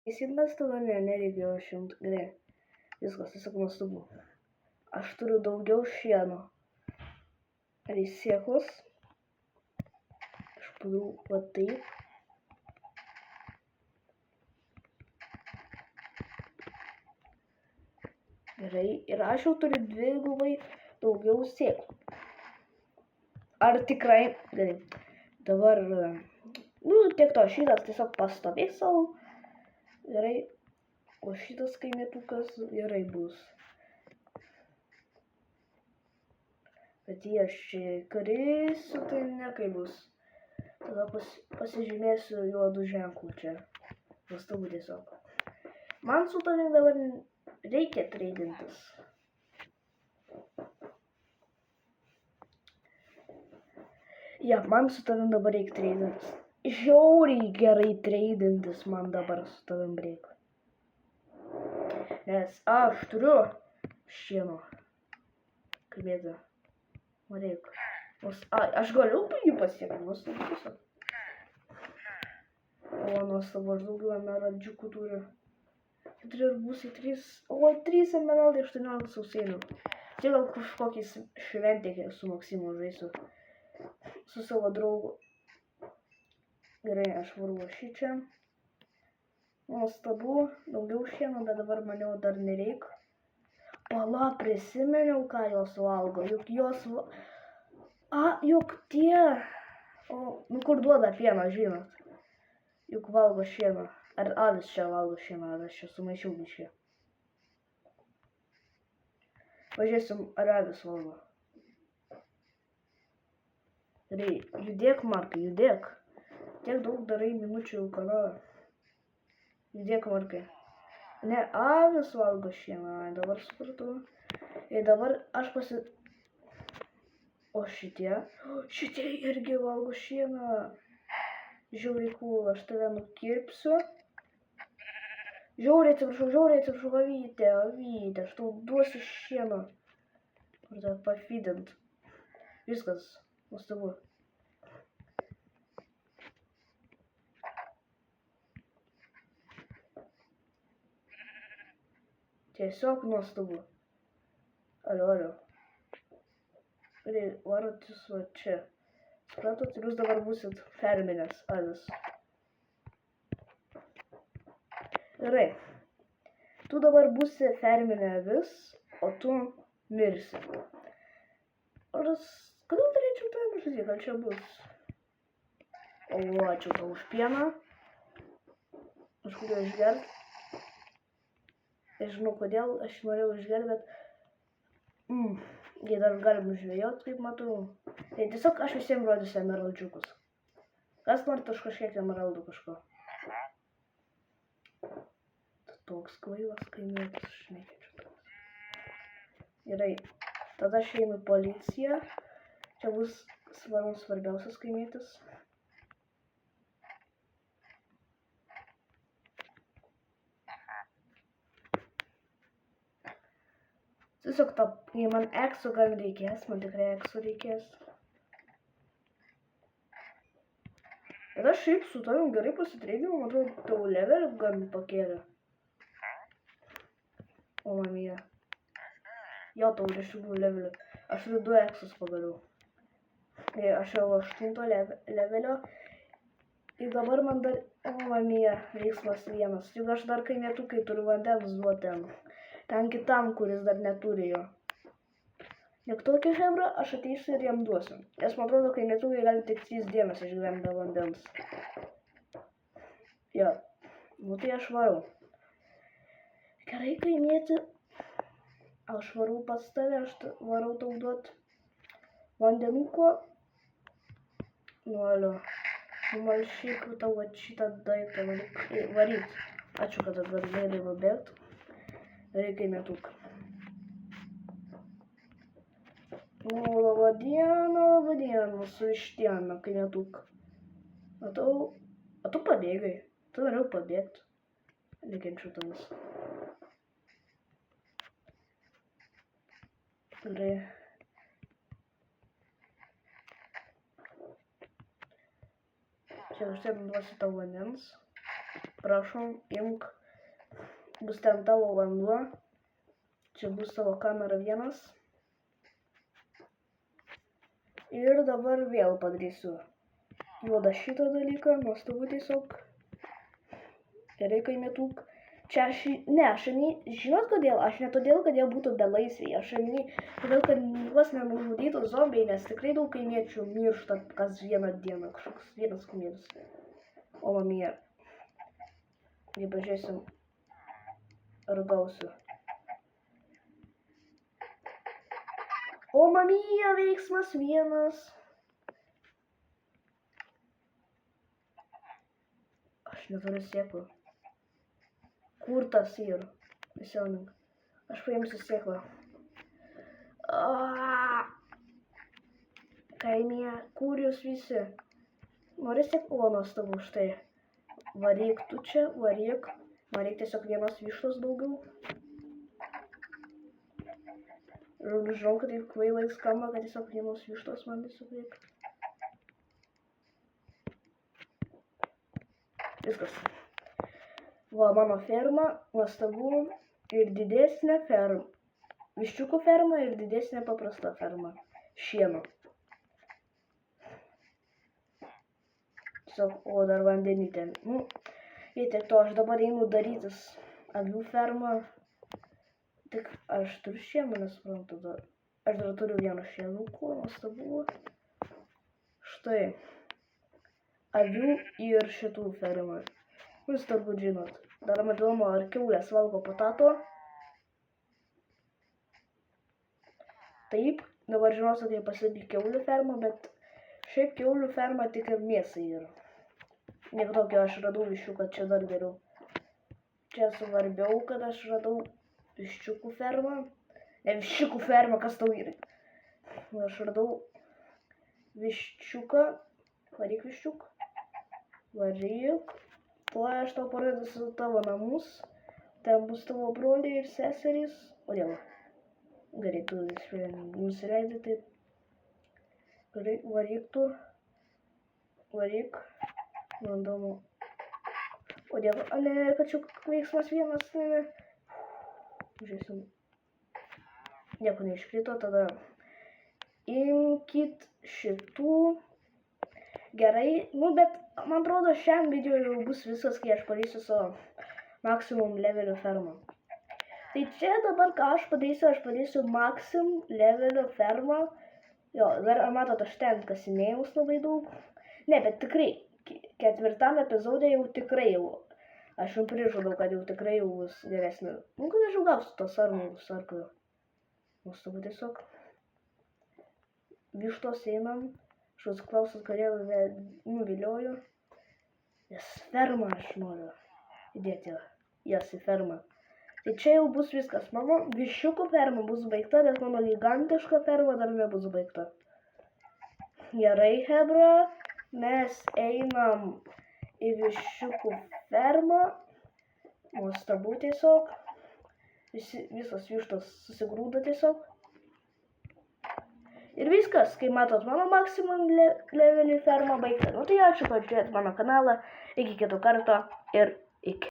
Įsimas tada nereikėjo 100 gerai. Viskas, tiesiog nuostabu. Aš turiu daugiau šieno. Ar sėklos? Aš padarau va taip. Gerai, ir aš jau turiu 2 daugiau sėklų. Ar tikrai? Gerai. Dabar, tiek to, šitas tiesiog pastovės savo. Gerai. O šitas kaimėtukas gerai bus. Bet jei aš krisiu, tai nekai bus. Tada pasižymėsiu juodų ženklų čia. Nuostabu tiesiog. Man su tavim dabar reikia treidintis. Ja, man su tavim dabar reikia treidintis. Žiauriai gerai treidintis man dabar su tavim reikia. Nes aš turiu šieno. Kalbėti. Man reikia. Aš galiu jį pasiekti, nuostabu. O, nuostabu, aš daugiau emeraldžiukų turiu. 4 arbūzai, 3. O, 3 emeraldai, 18 sausainių. Čia gal kažkokį šventę su Maksimu žaisiu. Su savo draugu. Gerai, aš varau šį čia. Nuostabu, daugiau šieno, bet dabar maniau dar nereik. Pala, prisimeniau, ką jos valgo. Juk jos... juk tie... kur duoda pieną, žinot. Juk valgo šieną. Ar avis čia valgo šieną, ar aš čia sumaišiau biškį. Pažiūrėsim, ar avis valgo. Gerai, judėk, Markai, judėk. Tiek daug darai minučių kanalą. Judėk, Markai. Ne, avis valgo šieną, dabar supratau. Ir dabar aš O šitie irgi valgo šieną. Žiauriai cool, aš tave nukirpsiu. Žiauriai atsiprašau, avytė, aš tau duosiu šieno. Kur tave pafidint. Viskas, nuostabu. Tiesiog nuostabu. Alio. Gerai, varot jūs va čia. Supratot, ir jūs dabar būsit ferminės avis. Gerai. Tu dabar būsi ferminė avis, o tu mirsi. Kodėl turėčiau tave nužudyti, gal čia bus? O, ačiū tau už pieną. Aš kuriu išgert. Nežinau kodėl, aš norėjau išgert, bet... Jei dar galim žvejot, kaip matau. Tai tiesiog aš visiems rodysiu emeraldžiukus. Kas norit aš kažkiek emeraldų kažko? Toks kvailas kaimėtis, aš nekėčiu toks. Gerai, tada aš einu į policiją. Čia bus svarbiausias kaimėtis. Tiesiog jei man eksų gal reikės, man tikrai eksų reikės. Bet aš šiaip su tavim gerai pasitreidinau, man atrodo, tau levelį gan pakėlė. O, mamija. Jo, tau iš tikrųjų levelį. Aš turiu 2 eksus pagaliau. Aš jau 8 levelio. Ir dabar man dar, o, mamija, veiksmas 1. Juk aš dar kaimėtukai turiu vandens duoti ten kitam, kuris dar neturi jo. Juk tokį žemrą aš ateisiu ir jam duosiu. Nes man atrodo, kaimėtukai gali tik 3 dienas išgyventi be vandens. Jo. Tai aš varau. Gerai, kaimėti. Aš varau pas tave, aš varau tau duot vandenuko. Alio. Numalšyk tau šitą daiktą varyt. Ačiū, kad dar leidai pabėgt. Reikia metuk. Labadiena, su ištiena, kai metuk. O tu pabėgai. Tu norėjau pabėgti. Nekenčiu tavęs. Gerai. Čia aš ten duosiu tau vandens. prašom, imk, bus ten tavo vanduo, čia bus tavo kamera 1. Ir dabar vėl padarysiu juodą šitą dalyką, nuostabu tiesiog. Gerai, kaimėtuk. Čia žinot kodėl? Aš ne todėl, kad jie būtų belaisviai, aš todėl, kad juos nenužudytų zombiai, nes tikrai daug kaimiečių miršta kas vieną dieną, kažkoks vienas kaimietis. O mamie. Jei pažiūrėsim, ar gausiu. O mamie, veiksmas 1. Aš neturiu sėklų. Kur tas yra? Visiaunink. Aš paimsiu sėklą. Kaimie, kur jūs visi? Nori sėklų? O, nuostabu, štai. Varyk tu čia, varyk. Man reikia tiesiog vienos vištos daugiau. Žinau, kad taip kvailai skamba, kad tiesiog vienos vištos man tiesiog reikia. Viskas. Va, mano ferma, nuostabu, ir didesnė ferma. Viščiukų ferma ir didesnė paprasta ferma. Šieno. Tiesiog, o dar vandenį ten. Nu, jei tiek to, aš dabar einu darytis avių fermą. Tik aš turiu šieno, nesuprantu dar. Aš dar turiu vieną šienukų, nuostabu. Štai. Avių ir šitų fermą. Jūs turbūt žinot. Dar man įdomu, ar kiaulės valgo potato. Taip, dabar žinosiu, kaip pasidė kiaulių fermą, bet šiaip kiaulių ferma tik ir mėsai yra. Nieko tokio, aš radau viščiuką, čia dar geriau. Čia svarbiau, kad aš radau viščiukų fermą. Ne, viščiukų fermą, kas tau yra? Aš radau viščiuką. Varyk viščiuk. Varyk. Tuo aš tau parodysiu tavo namus. Ten bus tavo broliai ir seserys. O dėl. Gerai, tu nusileidai taip. Gerai, varyk tu. Varyk. Man įdomu. O dėl. A ne, kačiuk veiksmas 1. Ne. Žiūrėsim. Nieko neiškrito, tada. Imkit šitų. Gerai, nu bet man atrodo šiam video jau bus viskas, kai aš padarysiu savo maksimum levelio fermą. Tai čia dabar ką aš padarysiu maksimum levelio fermą. Jo, dar matot, aš ten kasinėjaus labai daug. Ne, bet tikrai, 4 epizode jau tikrai jau. Aš jums prižadau, kad jau tikrai jau bus geresnė. Nu, kad aš jau gausiu tos arklio. Nuostabu tiesiog. Vištos einam. Šios klausos kodėl nuvilioju. Jas fermą aš noriu įdėti jas į fermą. Tai čia jau bus viskas. Mano viščiukų ferma bus baigta, bet mano gigantiška ferma dar nebus baigta. Gerai, hebra. Mes einam į viščiukų fermą. Nuostabu tiesiog. Visos vištos susigrūda tiesiog. Ir viskas, kai matot mano maksimum levelį fermą baigtą. Nu tai ačiū, kad žiūrėt mano kanalą. Iki kito karto ir iki.